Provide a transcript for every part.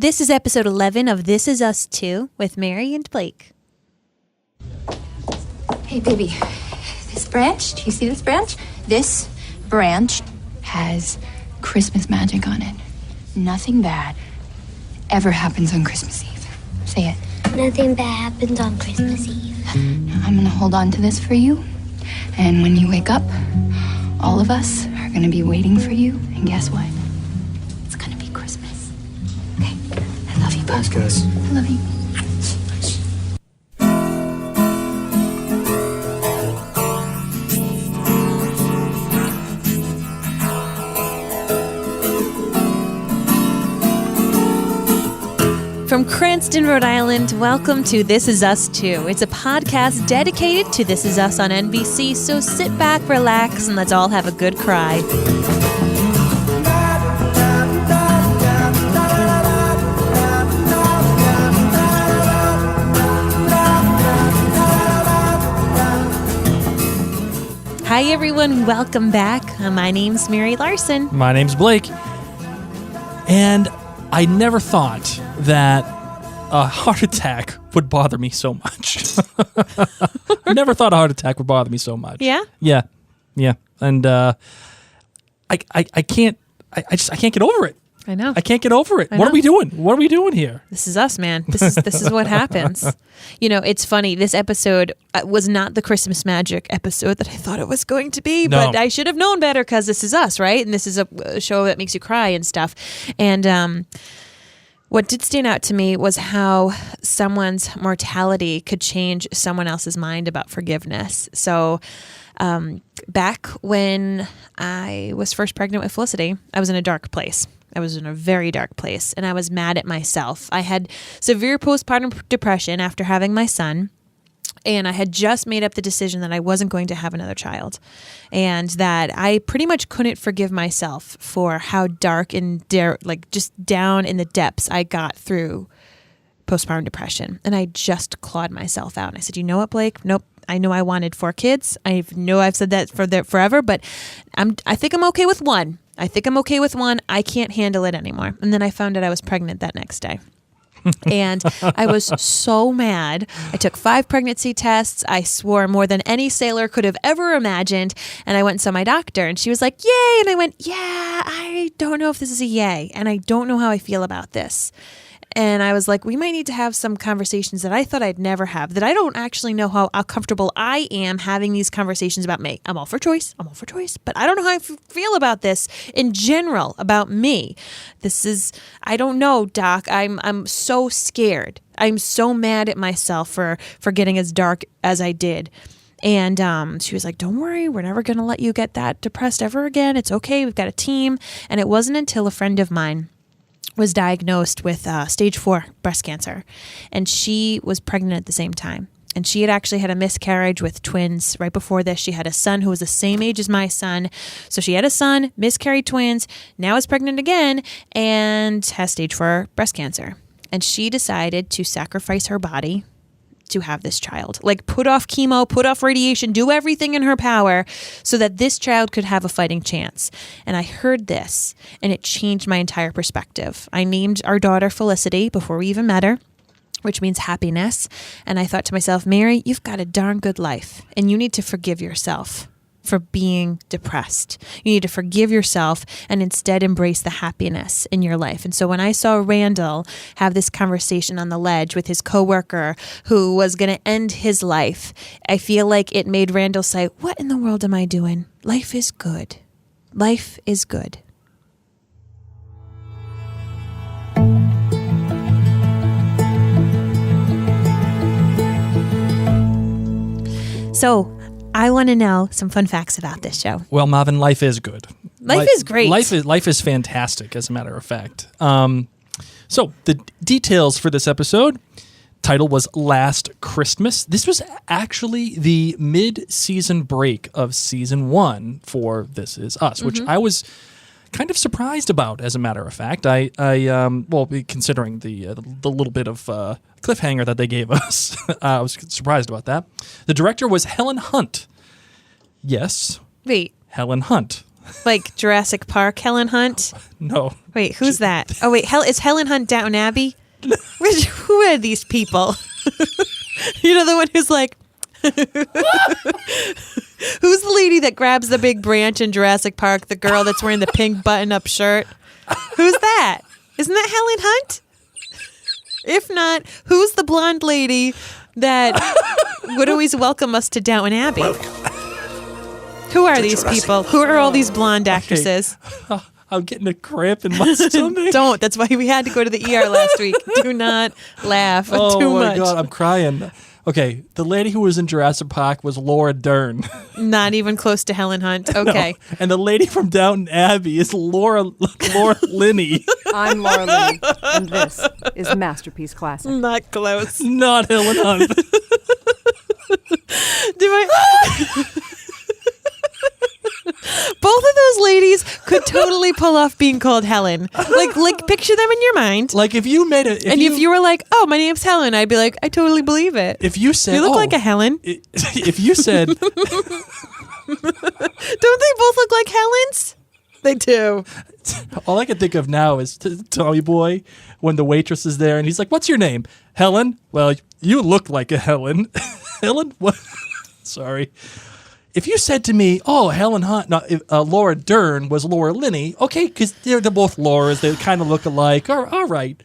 This is episode 11 of This Is Us 2 with Mary and Blake. Hey, baby. This branch, do you see this branch? This branch has Christmas magic on it. Nothing bad ever happens on Christmas Eve. Say it. Nothing bad happens on Christmas Eve. Now, I'm gonna hold on to this for you. And when you wake up, all of us are gonna be waiting for you. And guess what? It's gonna be Christmas. Okay? I love you, Bub. Thanks, guys. I love you. From Cranston, Rhode Island, welcome to This Is Us 2. It's a podcast dedicated to This Is Us on NBC, so sit back, relax, and let's all have a good cry. Hi, everyone. Welcome back. My name's Mary Larson. My name's Blake. And I never thought that a heart attack would bother me so much. I never thought a heart attack would bother me so much. Yeah? Yeah. And I can't get over it. I know. I can't get over it. I What know. are we doing? What are we doing here? This is us, man. This is what happens. You know, it's funny. This episode was not the Christmas magic episode that I thought it was going to be, No. but I should have known better because this is us, right? And this is a show that makes you cry and stuff. And what did stand out to me was how someone's mortality could change someone else's mind about forgiveness. So back when I was first pregnant with Felicity, I was in a dark place. I was in a very dark place, and I was mad at myself. I had severe postpartum depression after having my son, and I had just made up the decision that I wasn't going to have another child, and that I pretty much couldn't forgive myself for how dark and just down in the depths I got through postpartum depression. And I just clawed myself out. And I said, you know what, Blake? Nope. I know I wanted 4 kids. I know I've said that forever, but I think I'm okay with one. I can't handle it anymore. And then I found out I was pregnant that next day. And I was so mad. I took 5 pregnancy tests. I swore more than any sailor could have ever imagined. And I went and saw my doctor, and she was like, yay. And I went, yeah, I don't know if this is a yay. And I don't know how I feel about this. And I was like, we might need to have some conversations that I thought I'd never have, that I don't actually know how comfortable I am having these conversations about me. I'm all for choice, but I don't know how I feel about this in general, about me. I don't know, Doc. I'm so scared. I'm so mad at myself for getting as dark as I did. And she was like, don't worry, we're never going to let you get that depressed ever again. It's okay. We've got a team. And it wasn't until a friend of mine was diagnosed with stage 4 breast cancer, and she was pregnant at the same time. And she had actually had a miscarriage with twins right before this. She had a son who was the same age as my son. So she had a son, miscarried twins, now is pregnant again, and has stage 4 breast cancer. And she decided to sacrifice her body to have this child. Like, put off chemo, put off radiation, do everything in her power so that this child could have a fighting chance. And I heard this, and it changed my entire perspective. I named our daughter Felicity before we even met her, which means happiness. And I thought to myself, Mary, you've got a darn good life, and you need to forgive yourself for being depressed. You need to forgive yourself and instead embrace the happiness in your life. And so when I saw Randall have this conversation on the ledge with his coworker who was going to end his life, I feel like it made Randall say, what in the world am I doing? Life is good. Life is good. So I want to know some fun facts about this show. Well, Marvin, life is good. Life is great. Life is fantastic, as a matter of fact. So the details for this episode, title was Last Christmas. This was actually the mid-season break of season 1 for This Is Us, which I was kind of surprised about, as a matter of fact. Considering the little bit of cliffhanger that they gave us, I was surprised about that. The director was Helen Hunt. Yes. Wait. Helen Hunt. Like Jurassic Park Helen Hunt? No. Wait, who's that? Oh, wait, is Helen Hunt Downton Abbey? Who are these people? You know the one who's like... Who's the lady that grabs the big branch in Jurassic Park? The girl that's wearing the pink button-up shirt? Who's that? Isn't that Helen Hunt? If not, who's the blonde lady that would always welcome us to Downton Abbey? Who are these people? Who are all these blonde actresses? Okay. I'm getting a cramp in my stomach. Don't. That's why we had to go to the ER last week. Do not laugh too much. Oh my God, I'm crying. Okay, the lady who was in Jurassic Park was Laura Dern. Not even close to Helen Hunt. Okay. No. And the lady from Downton Abbey is Laura Linney. I'm Laura Linney, and this is Masterpiece Classic. Not close. Not Helen Hunt. Both of those ladies could totally pull off being called Helen. Like picture them in your mind. Like if you made it, if you were like, "Oh, my name's Helen," I'd be like, "I totally believe it." If you said, "You look like a Helen," if you said, don't they both look like Helens? They do. All I can think of now is Tommy Boy when the waitress is there and he's like, "What's your name?" Helen. Well, you look like a Helen. Helen. What? Sorry. If you said to me, "Oh, Helen Hunt," no, Laura Dern was Laura Linney, okay, because they're both Lauras, they kind of look alike. All right.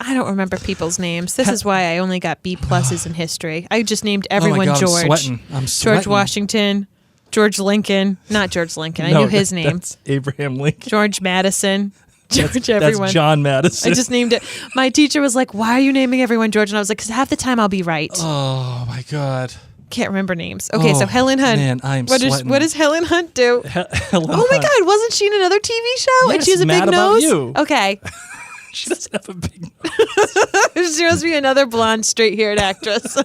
I don't remember people's names. This is why I only got B pluses in history. I just named everyone God, George. I'm sweating. George Washington, George Lincoln. Not George Lincoln. I knew his name. That's Abraham Lincoln. George Madison. George everyone. That's John Madison. I just named it. My teacher was like, "Why are you naming everyone George?" And I was like, "Because half the time I'll be right." Oh, my God. Can't remember names. Okay, so Helen Hunt. Man, I'm what does Helen Hunt do? Helen Oh my Hunt. God, wasn't she in another TV show? Yes, And she has a Mad big About nose? You. Okay. She doesn't have a big nose. She must be another blonde, straight-haired actress.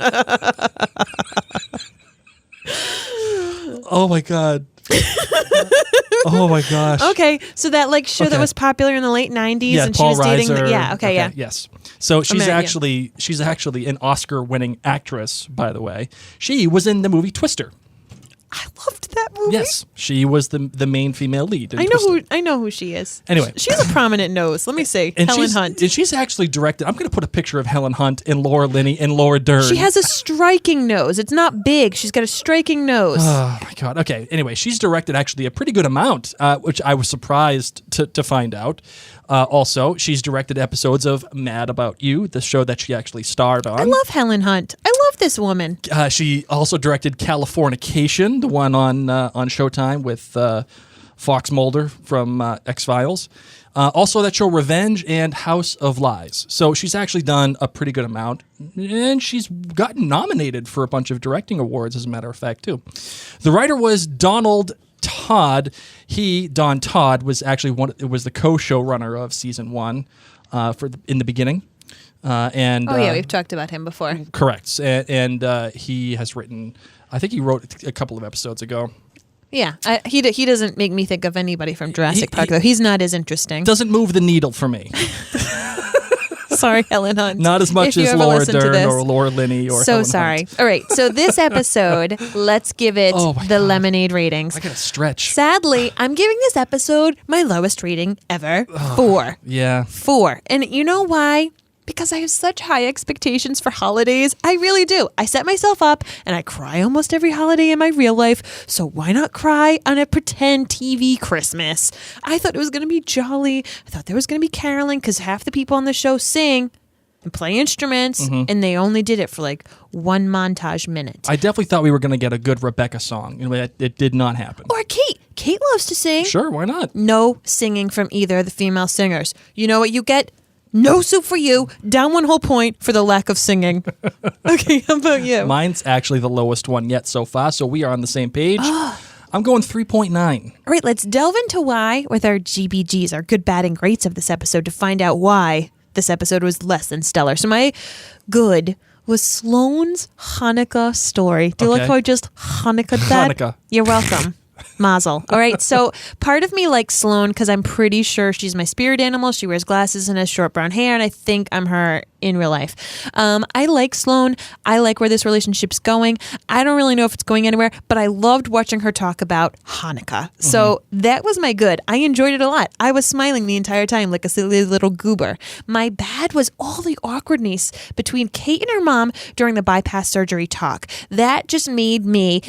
Oh my God. Oh my gosh. Okay, so that show that was popular in the late 90s and Paul she was dating Reiser. yeah. Yes. So she's American. she's actually an Oscar-winning actress, by the way. She was in the movie Twister. I loved that movie. Yes, she was the main female lead. In I Twister. know who she is. Anyway. She has a prominent nose. Let me see. And Helen Hunt. And she's actually directed. I'm going to put a picture of Helen Hunt and Laura Linney and Laura Dern. She has a striking nose. It's not big. She's got a striking nose. Oh my God. Okay. Anyway, she's directed actually a pretty good amount, which I was surprised to find out. Also, she's directed episodes of Mad About You, the show that she actually starred on. I love Helen Hunt. I love this woman. She also directed Californication, the one on Showtime with Fox Mulder from X-Files. Also that show Revenge and House of Lies. So she's actually done a pretty good amount, and she's gotten nominated for a bunch of directing awards, as a matter of fact, too. The writer was Donald Todd. Don Todd was actually was the co-showrunner of season 1 in the beginning. We've talked about him before. Correct. And he has written, I think he wrote a couple of episodes ago. Yeah, he doesn't make me think of anybody from Jurassic Park, though. He's not as interesting. Doesn't move the needle for me. Sorry, Helen Hunt. Not as much as Laura Dern or Laura Linney or So Helen sorry. Hunt. All right, so this episode, let's give it the lemonade ratings. I gotta stretch. Sadly, I'm giving this episode my lowest rating ever, 4. Yeah. 4. And you know why? Because I have such high expectations for holidays. I really do. I set myself up and I cry almost every holiday in my real life. So why not cry on a pretend TV Christmas? I thought it was going to be jolly. I thought there was going to be caroling because half the people on the show sing and play instruments, and they only did it for one montage minute. I definitely thought we were going to get a good Rebecca song. It did not happen. Or Kate. Kate loves to sing. Sure, why not? No singing from either of the female singers. You know what you get? No soup for you. Down 1 whole point for the lack of singing. Okay, how about you? Mine's actually the lowest one yet so far, so we are on the same page. I'm going 3.9. All right, let's delve into why with our GBGs, our good, bad, and greats of this episode to find out why this episode was less than stellar. So my good was Sloane's Hanukkah story. Do you like how I just Hanukkah'd that? Hanukkah. You're welcome. Mazel. All right, so part of me likes Sloane because I'm pretty sure she's my spirit animal. She wears glasses and has short brown hair, and I think I'm her in real life. I like Sloane. I like where this relationship's going. I don't really know if it's going anywhere, but I loved watching her talk about Hanukkah. So that was my good. I enjoyed it a lot. I was smiling the entire time like a silly little goober. My bad was all the awkwardness between Kate and her mom during the bypass surgery talk. That just made my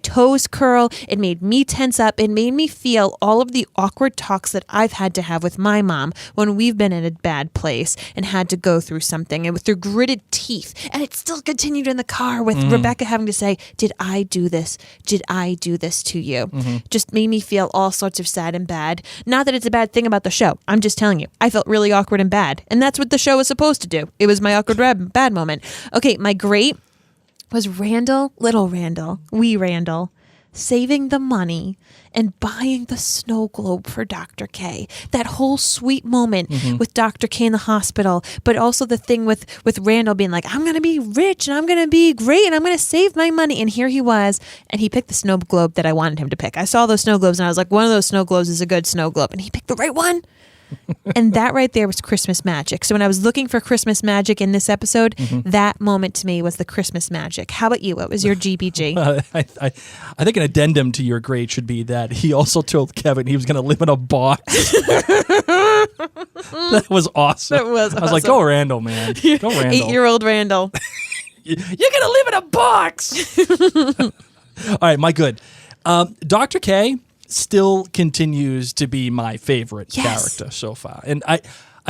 toes curl. It made me tense up. It made me feel all of the awkward talks that I've had to have with my mom when we've been in a bad place and had to go through something and through gritted teeth. And it still continued in the car with Rebecca having to say, did I do this? Did I do this to you? Just made me feel all sorts of sad and bad. Not that it's a bad thing about the show. I'm just telling you, I felt really awkward and bad. And that's what the show was supposed to do. It was my awkward bad moment. Okay, my great was wee Randall, saving the money and buying the snow globe for Dr. K. That whole sweet moment with Dr. K in the hospital, but also the thing with Randall being like, I'm going to be rich and I'm going to be great and I'm going to save my money. And here he was, and he picked the snow globe that I wanted him to pick. I saw those snow globes and I was like, one of those snow globes is a good snow globe. And he picked the right one. And that right there was Christmas magic. So when I was looking for Christmas magic in this episode, that moment to me was the Christmas magic. How about you? What was your GBG? I think an addendum to your grade should be that he also told Kevin he was going to live in a box. That was awesome. That was awesome. I was like, go Randall, man. Go Randall. 8-year-old Randall. You're going to live in a box. All right, my good. Dr. K still continues to be my favorite character so far. And I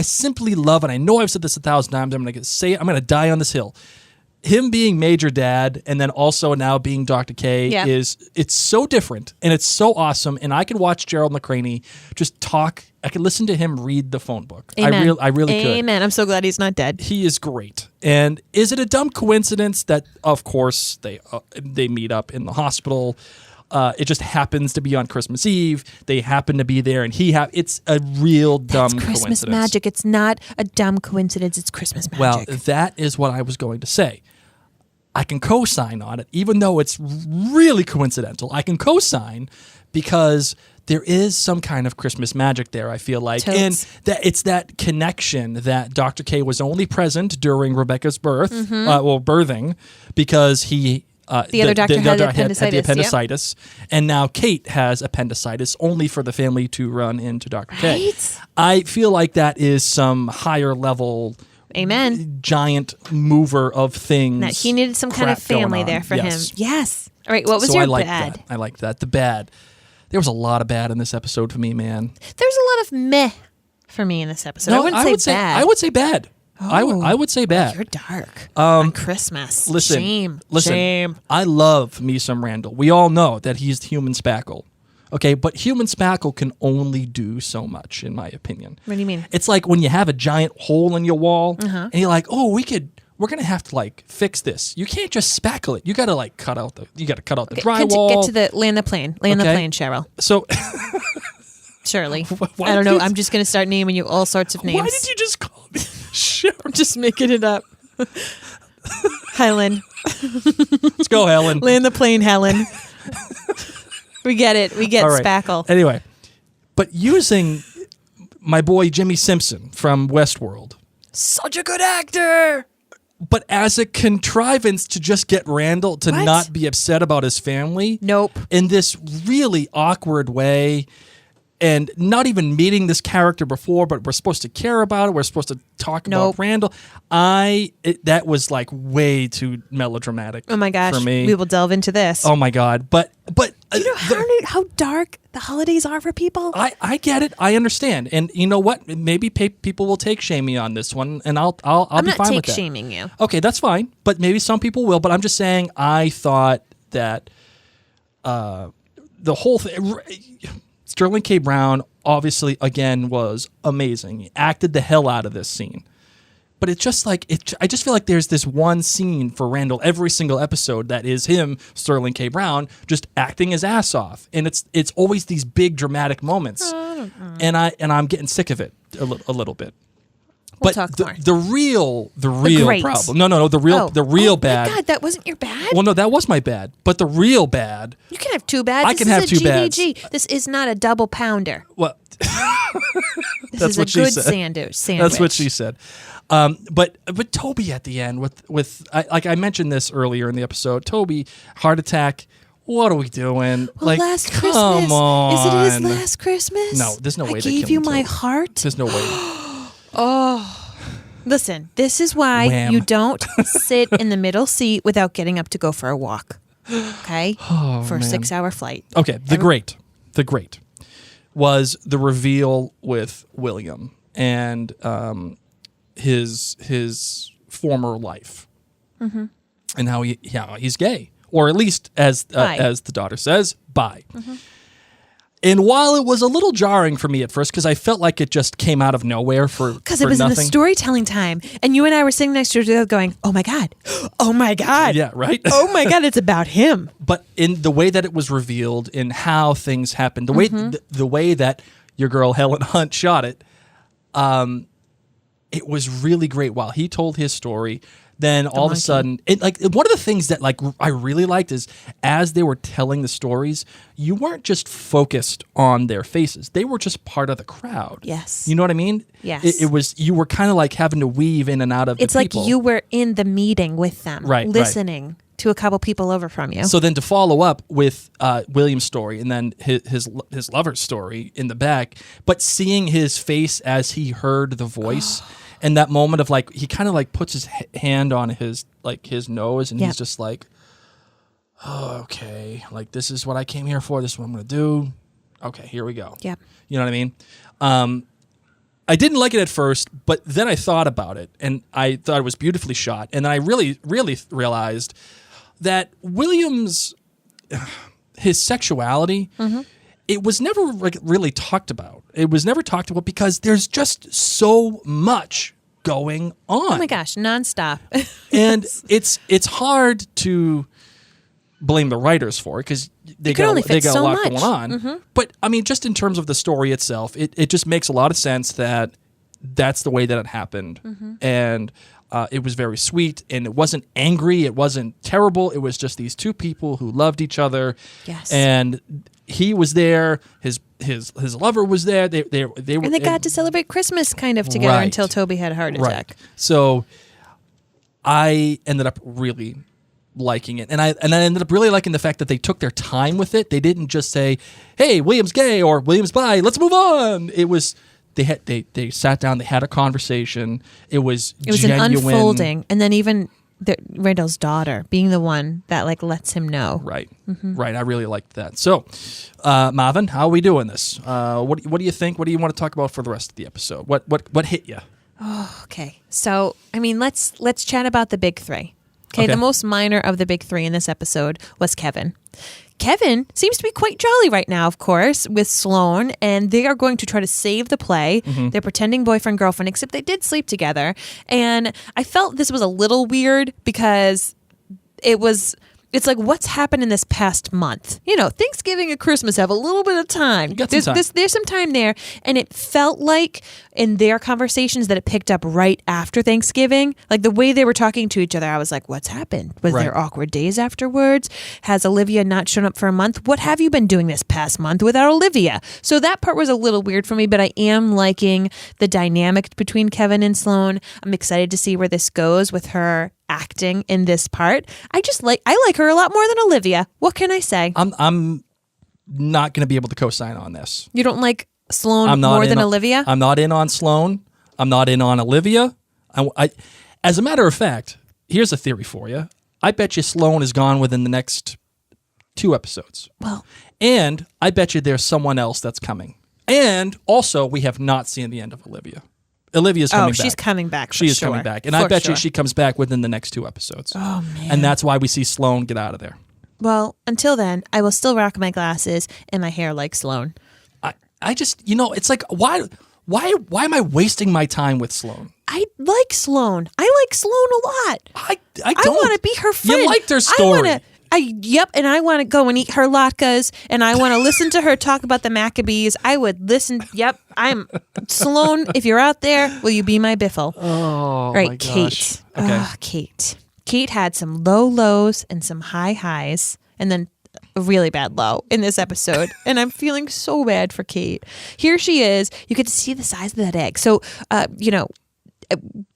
simply love, and I know I've said this 1,000 times, I'm going to die on this hill. Him being Major Dad and then also now being Dr. K it's so different and it's so awesome. And I can watch Gerald McCraney just talk. I can listen to him read the phone book. Amen. I really could. Amen. I'm so glad he's not dead. He is great. And is it a dumb coincidence that, of course, they meet up in the hospital? It just happens to be on Christmas Eve. They happen to be there, and it's a real dumb Christmas coincidence. magic. It's not a dumb coincidence. It's Christmas magic. Well, that is what I was going to say. I can co-sign on it, even though it's really coincidental. I can co-sign because there is some kind of Christmas magic there, I feel like. Totes. And that it's that connection that Dr. K was only present during Rebecca's birthing, because he... the other doctor had appendicitis. Had the appendicitis, and now Kate has appendicitis, only for the family to run into Dr. K. Right? I feel like that is some higher level, giant mover of things. That he needed some kind of family there for him. Yes. All right. What was your bad? I like that. The bad. There was a lot of bad in this episode for me, man. There's a lot of meh for me in this episode. No, I wouldn't say bad. I would say bad. Oh, I would say bad. You're dark. On Christmas. Listen. Shame. I love me some Randall. We all know that he's human spackle. Okay, but human spackle can only do so much, in my opinion. What do you mean? It's like when you have a giant hole in your wall, and you're like, "Oh, we're gonna have to fix this." You can't just spackle it. You gotta cut out the drywall. Get to the land the plane, Cheryl. So. Shirley. I don't know. I'm just going to start naming you all sorts of names. Why did you just call me Cheryl? I'm just making it up. Helen. Let's go, Helen. Land the plane, Helen. We get it. We get spackle. Anyway, but using my boy Jimmy Simpson from Westworld. Such a good actor. But as a contrivance to just get Randall to not be upset about his family. Nope. In this really awkward way. And not even meeting this character before, but we're supposed to care about it. We're supposed to talk about Randall. That was way too melodramatic. Oh my gosh! For me. We will delve into this. Oh my god! But you know how dark the holidays are for people. I get it. I understand. And you know what? Maybe people will take shame me on this one, and I'll be fine with that. I'm not take shaming you. Okay, that's fine. But maybe some people will. But I'm just saying. I thought that the whole thing. Sterling K. Brown, obviously, again, was amazing. He acted the hell out of this scene. But it's just I just feel like there's this one scene for Randall every single episode that is him, Sterling K. Brown, just acting his ass off. And it's always these big dramatic moments. And I'm getting sick of it a little bit. We'll talk more. The real problem. No, the real bad. Oh my God, that wasn't your bad? Well, no, that was my bad. But the real bad. You can have two bads. I can have two bads. This is not a double pounder. Well, This is a good sandwich. That's what she said. But Toby at the end with like I mentioned this earlier in the episode. Toby, heart attack. What are we doing? Well, like, last come Christmas. on. Is it his last Christmas? No, there's no way I they gave killed you him, my Toby. heart. There's no way. Oh, listen. This is why Wham. you don't sit in the middle seat without getting up to go for a walk. Okay, for a man. 6-hour flight. Okay, the great was the reveal with William and his former life, and how he's gay, or at least as the daughter says, bi. And while it was a little jarring for me at first, because I felt like it just came out of nowhere because it was nothing. in the storytelling time, and you and I were sitting next to each other going, "Oh my god, oh my god, Yeah, right. oh my god, it's about him." But in the way that it was revealed, in how things happened, the way the way that your girl Helen Hunt shot it, it was really great. While he told his story, then all of a sudden, one of the things that I really liked is as they were telling the stories, you weren't just focused on their faces; they were just part of the crowd. Yes, you know what I mean. Yes, it was. You were kind of like having to weave in and out of. It's the like people. you were in the meeting with them, right? Listening to a couple people over from you. So then to follow up with William's story and then his lover's story in the back, but seeing his face as he heard the voice. And that moment of he kind of puts his hand on his nose and he's just like, oh, okay, this is what I came here for. This is what I'm going to do. Okay, here we go. Yep. You know what I mean? I didn't like it at first, but then I thought about it and I thought it was beautifully shot. And then I really, really realized that William's, his sexuality, it was never really talked about. It was never talked about because there's just so much going on. Oh my gosh, nonstop. And it's hard to blame the writers for it because they got a lot going on. But I mean, just in terms of the story itself, it just makes a lot of sense that that's the way that it happened. And it was very sweet, and it wasn't angry. It wasn't terrible. It was just these two people who loved each other. Yes. And he was there. His lover was there. They were, and they got to celebrate Christmas kind of together until Toby had a heart attack. Right. So I ended up really liking it, and I ended up really liking the fact that they took their time with it. They didn't just say, "Hey, William's gay" or "William's bi. Let's move on." It was. They sat down. They had a conversation. It was genuine. An unfolding, and then even Randall's daughter being the one that lets him know. Right, right. I really liked that. So, Marvin, how are we doing this? What do you think? What do you want to talk about for the rest of the episode? What hit you? Oh, okay. So I mean, let's chat about the big three. Okay, the most minor of the big three in this episode was Kevin. Kevin seems to be quite jolly right now, of course, with Sloane, and they are going to try to save the play. They're pretending boyfriend-girlfriend, except they did sleep together. And I felt this was a little weird because it's like, what's happened in this past month? You know, Thanksgiving and Christmas have a little bit of time. There's some time there. And it felt like in their conversations that it picked up right after Thanksgiving. Like the way they were talking to each other, I was like, what's happened? Was there awkward days afterwards? Has Olivia not shown up for a month? What have you been doing this past month without Olivia? So that part was a little weird for me, but I am liking the dynamic between Kevin and Sloane. I'm excited to see where this goes with her acting in this part. I like her a lot more than Olivia. What can I say? I'm not going to be able to co-sign on this. You don't like Sloane more than Olivia? I'm not in on Sloane. I'm not in on Olivia. As a matter of fact, here's a theory for you. I bet you Sloane is gone within the next 2 episodes. Well, and I bet you there's someone else that's coming. And also, we have not seen the end of Olivia. Olivia's coming back. Oh, she's coming back. She is coming back. And I bet you she comes back within the next 2 episodes. Oh, man. And that's why we see Sloane get out of there. Well, until then, I will still rock my glasses and my hair like Sloane. I just, it's like, why am I wasting my time with Sloane? I like Sloane. I like Sloane a lot. I don't. I want to be her friend. You liked her story. And I want to go and eat her latkes, and I want to listen to her talk about the Maccabees. I would listen. Yep, I'm Sloane. If you're out there, will you be my biffle? Oh, right, my gosh. Kate. Okay. Kate. Kate had some low lows and some high highs, and then a really bad low in this episode, and I'm feeling so bad for Kate. Here she is. You get to see the size of that egg. So,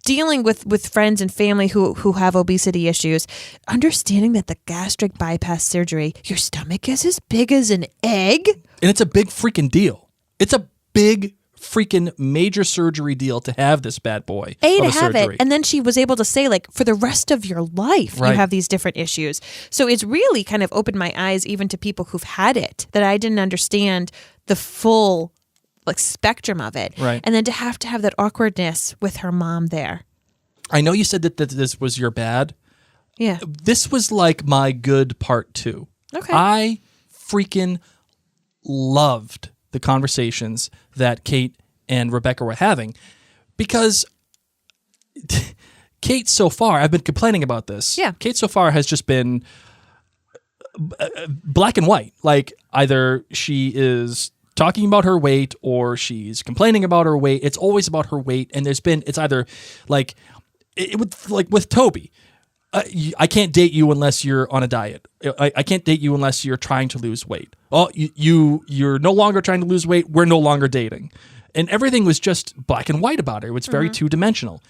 dealing with friends and family who have obesity issues, understanding that the gastric bypass surgery, your stomach is as big as an egg. And it's a big freaking deal. It's a big freaking major surgery deal to have this bad boy. To have surgery. it. And then she was able to say, like, for the rest of your life, Right. you have these different issues. So it's really kind of opened my eyes even to people who've had it, that I didn't understand the full spectrum of it. Right. And then to have that awkwardness with her mom there. I know you said that this was your bad. Yeah. This was like my good part too. Okay. I freaking loved the conversations that Kate and Rebecca were having, because Kate so far, I've been complaining about this. Yeah. Kate so far has just been black and white. Like either she is talking about her weight or she's complaining about her weight. It's always about her weight. And it's either like with Toby. I can't date you unless you're on a diet. I can't date you unless you're trying to lose weight. Oh, you're no longer trying to lose weight. We're no longer dating. And everything was just black and white about it. It was very two-dimensional.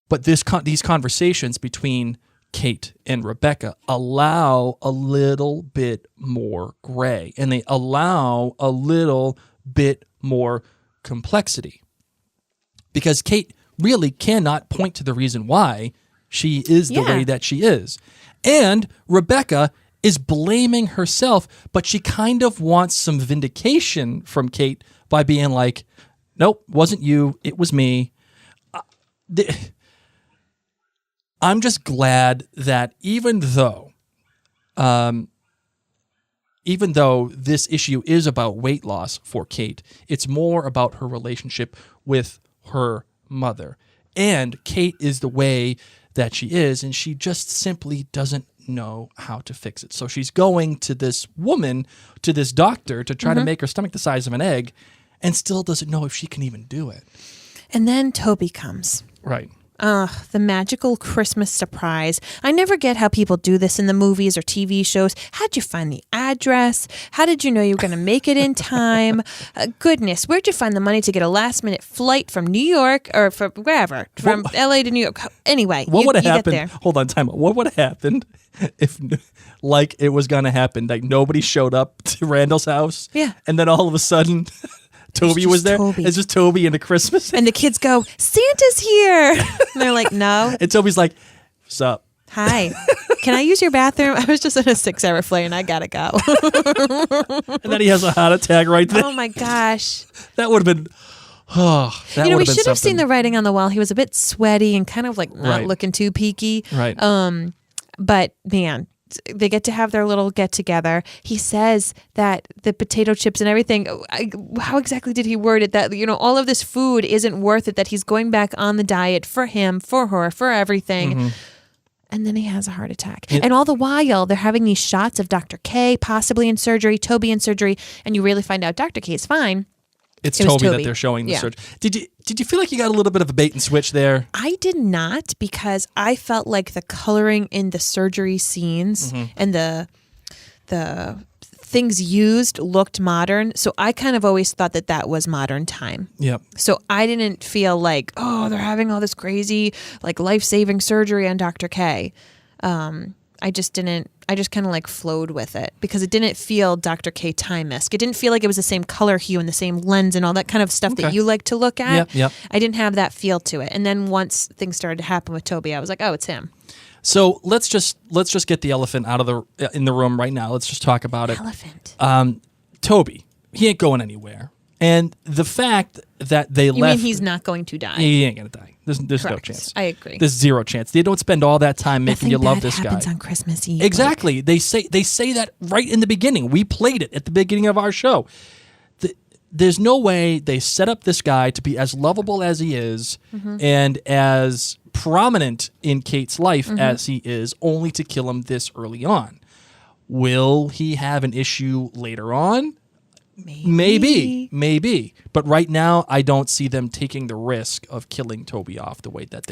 But these conversations between Kate and Rebecca allow a little bit more gray, and they allow a little bit more complexity. Because Kate really cannot point to the reason why she is the way that she is. And Rebecca is blaming herself, but she kind of wants some vindication from Kate by being like, nope, wasn't you, it was me. I'm just glad that even though this issue is about weight loss for Kate, it's more about her relationship with her mother. And Kate is the way that she is, and she just simply doesn't know how to fix it. So she's going to this woman, to this doctor, to try to make her stomach the size of an egg, and still doesn't know if she can even do it. And then Toby comes. Right. The magical Christmas surprise. I never get how people do this in the movies or TV shows. How'd you find the address? How did you know you were going to make it in time? Goodness, where'd you find the money to get a last-minute flight from New York or from wherever, from L.A. to New York? Anyway, what would have happened? happened? Hold on, time out. What would have happened if, like, it was going to happen? Like, nobody showed up to Randall's house? Yeah. And then all of a sudden, Toby was there? Toby. It's just Toby and a Christmas. And the kids go, Santa's here. And they're like, no. And Toby's like, what's up? Hi. Can I use your bathroom? I was just on a 6-hour flight and I got to go. And then he has a heart attack right there. Oh, my gosh. That would have been... we should have seen the writing on the wall. He was a bit sweaty and kind of like not looking too peaky. Right. But man, they get to have their little get together. He says that the potato chips and everything, how exactly did he word it? That, all of this food isn't worth it, that he's going back on the diet for him, for her, for everything. And then he has a heart attack. And all the while, they're having these shots of Dr. K possibly in surgery, Toby in surgery, and you really find out Dr. K is fine. It's It was Toby that Toby. they're showing the Yeah. surgery. Did you feel like you got a little bit of a bait and switch there? I did not, because I felt like the coloring in the surgery scenes and the things used looked modern. So I kind of always thought that was modern time. Yep. So I didn't feel like, they're having all this crazy, like, life-saving surgery on Dr. K. I just kind of like flowed with it because it didn't feel Dr. K time-esque. It didn't feel like it was the same color hue and the same lens and all that kind of stuff that you like to look at. Yep. I didn't have that feel to it. And then once things started to happen with Toby, I was like, oh, it's him. So let's just get the elephant out of in the room right now. Let's just talk about it. Elephant. Toby, he ain't going anywhere. And the fact that they You left... mean he's not going to die? He ain't going to die. There's no Correct. chance. I agree. There's zero chance. They don't spend all that time making Nothing you love bad this guy. happens on Christmas Eve. Exactly. They say that right in the beginning. We played it at the beginning of our show. There's no way they set up this guy to be as lovable as he is and as prominent in Kate's life as he is, only to kill him this early on. Will he have an issue later on? Maybe. But right now, I don't see them taking the risk of killing Toby off the way that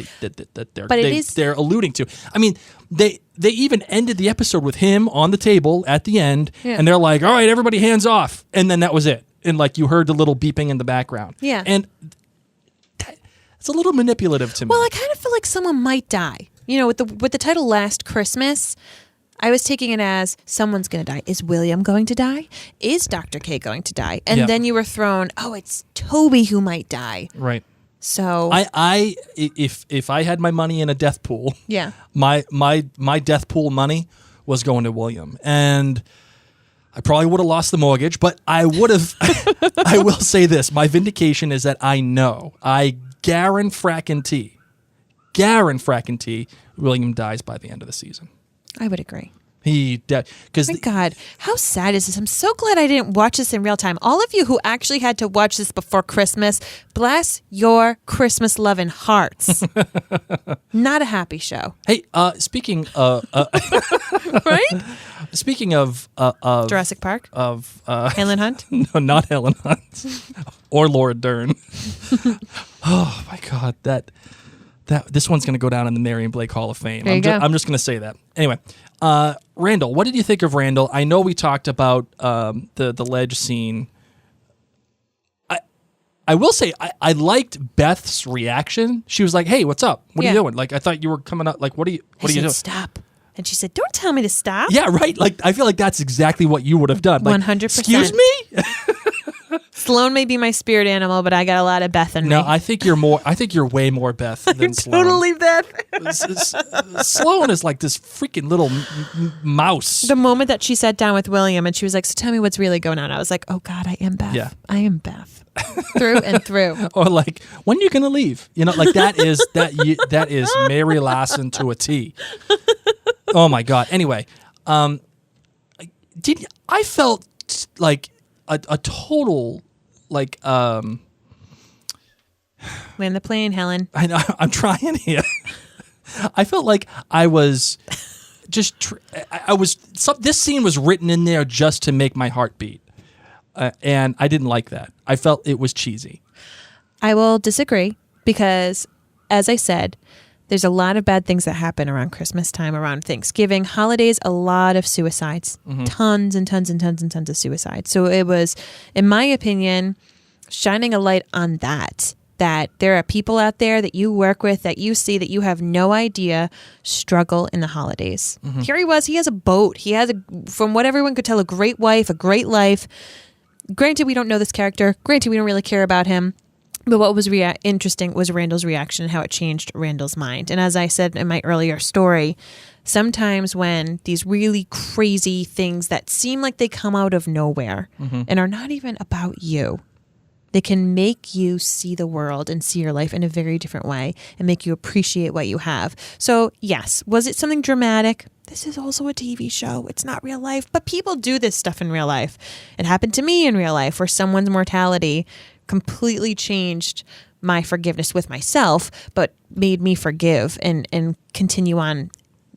they're alluding to. I mean, they even ended the episode with him on the table at the end, and they're like, "All right, everybody, hands off," and then that was it. And like you heard the little beeping in the background. Yeah, and it's a little manipulative to me. Well, I kind of feel like someone might die. With the title "Last Christmas." I was taking it as someone's going to die. Is William going to die? Is Dr. K going to die? And then you were thrown, it's Toby who might die. Right. So if I had my money in a death pool, my death pool money was going to William. And I probably would have lost the mortgage, but I would have I will say this. My vindication is that I guarantee William dies by the end of the season. I would agree. Because my God, how sad is this? I'm so glad I didn't watch this in real time. All of you who actually had to watch this before Christmas, bless your Christmas loving hearts. Not a happy show. Hey, speaking right? Speaking of Jurassic Park, of Helen Hunt. No, not Helen Hunt or Laura Dern. Oh my God, that this one's going to go down in the Mary and Blake Hall of Fame. I'm just going to say that. Anyway, Randall, what did you think of Randall? I know we talked about the ledge scene. I will say I liked Beth's reaction. She was like, "Hey, what's up? What are you doing? Like, I thought you were coming up. Like, what are you doing? Stop." And she said, "Don't tell me to stop." Yeah, right. Like, I feel like that's exactly what you would have done. Like, 100%. Excuse me. Sloan may be my spirit animal, but I got a lot of Beth in me. No, I think you're way more Beth than Sloan. Totally Beth. Sloan is like this freaking little mouse. The moment that she sat down with William and she was like, "So tell me what's really going on," I was like, "Oh God, I am Beth. Yeah. I am Beth." Through and through. Or like, when are you going to leave? Like that is Mary Lassen to a T. Oh my God. Anyway, I felt like a total like land the plane, Helen. I know, I'm trying here. I felt like I was just this scene was written in there just to make my heart beat. And I didn't like that. I felt it was cheesy. I will disagree because, as I said, there's a lot of bad things that happen around Christmas time, around Thanksgiving, holidays, a lot of suicides, tons and tons and tons and tons of suicides. So it was, in my opinion, shining a light on that there are people out there that you work with, that you see, that you have no idea struggle in the holidays. Here he has a boat. He has, from what everyone could tell, a great wife, a great life. Granted, we don't know this character. Granted, we don't really care about him. But what was interesting was Randall's reaction and how it changed Randall's mind. And as I said in my earlier story, sometimes when these really crazy things that seem like they come out of nowhere and are not even about you, they can make you see the world and see your life in a very different way and make you appreciate what you have. So yes, was it something dramatic? This is also a TV show. It's not real life, but people do this stuff in real life. It happened to me in real life where someone's mortality completely changed my forgiveness with myself, but made me forgive and continue on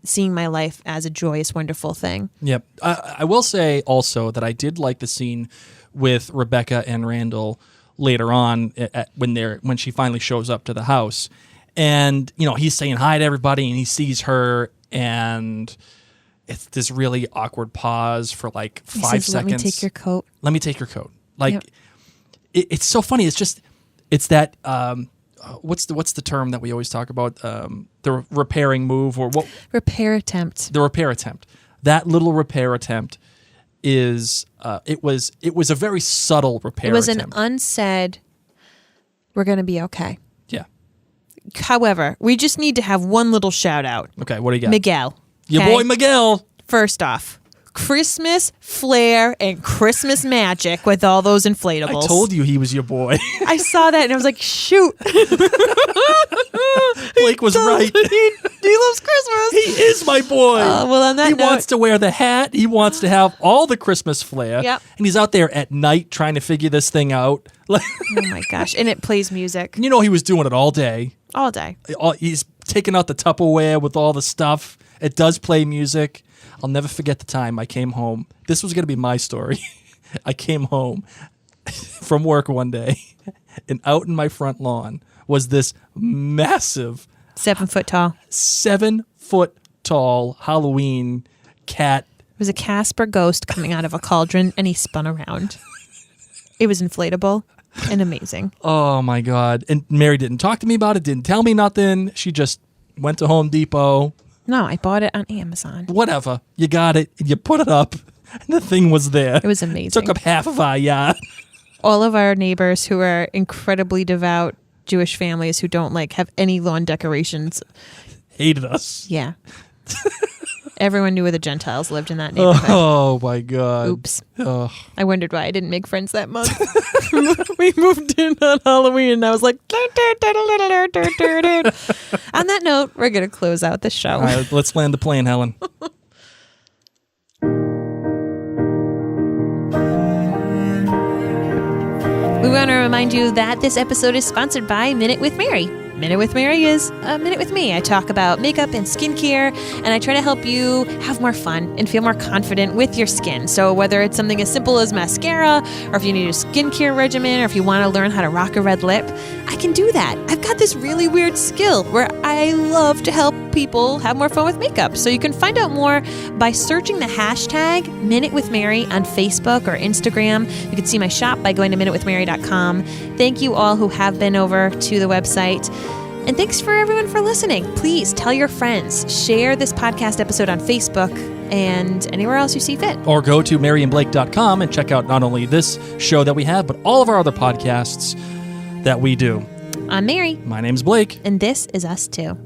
seeing my life as a joyous, wonderful thing. Yep. I will say also that I did like the scene with Rebecca and Randall later on when she finally shows up to the house. And, he's saying hi to everybody and he sees her and it's this really awkward pause for like 5 seconds. Let me take your coat. Let me take your coat. Like, it's so funny. It's that, what's the term that we always talk about? The repairing move or what? Repair attempt. The repair attempt. That little repair attempt is, it was a very subtle repair attempt. It was an unsaid, we're going to be okay. Yeah. However, we just need to have one little shout out. Okay, what do you got? Miguel. Your boy Miguel. First off, Christmas flair and Christmas magic with all those inflatables. I told you he was your boy. I saw that and I was like, shoot. Blake was right. He loves Christmas. He is my boy. Well, on that he note, wants to wear the hat. He wants to have all the Christmas flair. Yep. And he's out there at night trying to figure this thing out. Oh my gosh. And it plays music. He was doing it all day. All day. He's taking out the Tupperware with all the stuff. It does play music. I'll never forget the time I came home. This was going to be my story. I came home from work one day, and out in my front lawn was this massive 7 foot tall. 7 foot tall Halloween cat. It was a Casper ghost coming out of a cauldron, and he spun around. It was inflatable and amazing. Oh my God. And Mary didn't talk to me about it, didn't tell me nothing. She just went to Home Depot. No, I bought it on Amazon. Whatever. You got it. You put it up. And the thing was there. It was amazing. Took up half of our yard. All of our neighbors who are incredibly devout Jewish families who don't have any lawn decorations. Hated us. Yeah. Everyone knew where the Gentiles lived in that neighborhood. Oh my God. Oops. Ugh. I wondered why I didn't make friends that month. We moved in on Halloween and I was like, on that note, we're going to close out the show. All right, let's land the plane, Helen. We want to remind you that this episode is sponsored by Minute with Mary. Minute with Mary is a minute with me. I talk about makeup and skincare, and I try to help you have more fun and feel more confident with your skin. So whether it's something as simple as mascara, or if you need a skincare regimen, or if you want to learn how to rock a red lip, I can do that. I've got this really weird skill where I love to help people have more fun with makeup. So you can find out more by searching the hashtag Minute with Mary on Facebook or Instagram. You can see my shop by going to minutewithmary.com. Thank you all who have been over to the website. And thanks for everyone for listening. Please tell your friends, share this podcast episode on Facebook and anywhere else you see fit. Or go to maryandblake.com and check out not only this show that we have, but all of our other podcasts that we do. I'm Mary. My name's Blake. And this is Us Too.